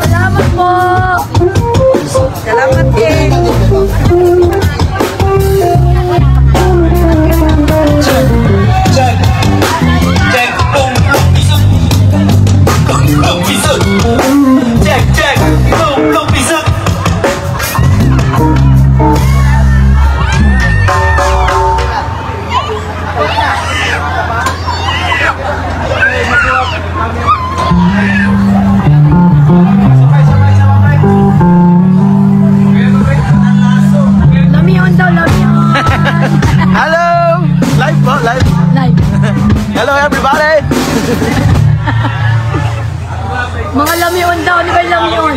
Salamat po. Salamat din. Check. Check. Long pisut. Check. Long pisut. Hello everybody! Mga lamyon daw, di ba lamyon?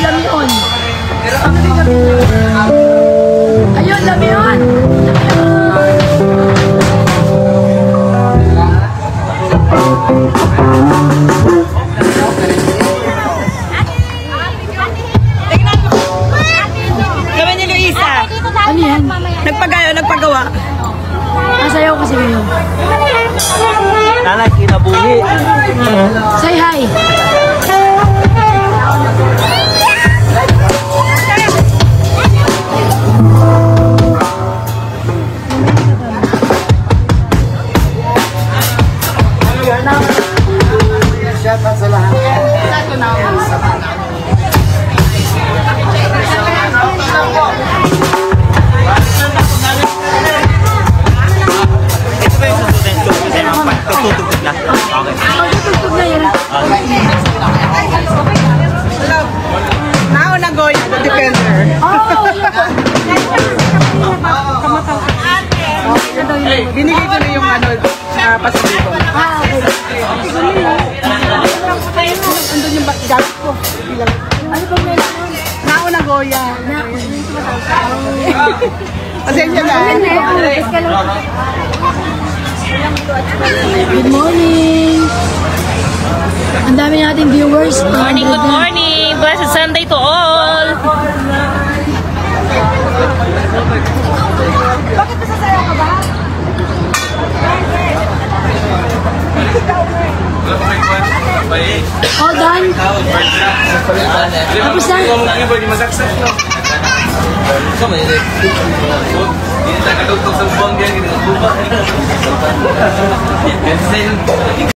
Lamyon. Ayun, lamyon! Gawin ni Luisa. Ano yan? Nagpagawa. Masayaw kasi ngayon. Nanay, kinabuhi. Say hi! Shout out sa lahat. Tutugtog na. Okay. Tutugtog na yan. Nauna Goy, the defender. Binigay ko na yung pasalito. Andun yung gamit ko. Ano ba meron? Nauna Goya. Pasensya na. Good morning! Ang dami nating viewers. Good morning! Blessed Sunday to all! Bakit nasasayaw ka ba? All done? Tapos na? Ini tak kadang-kadang buang dia gitu.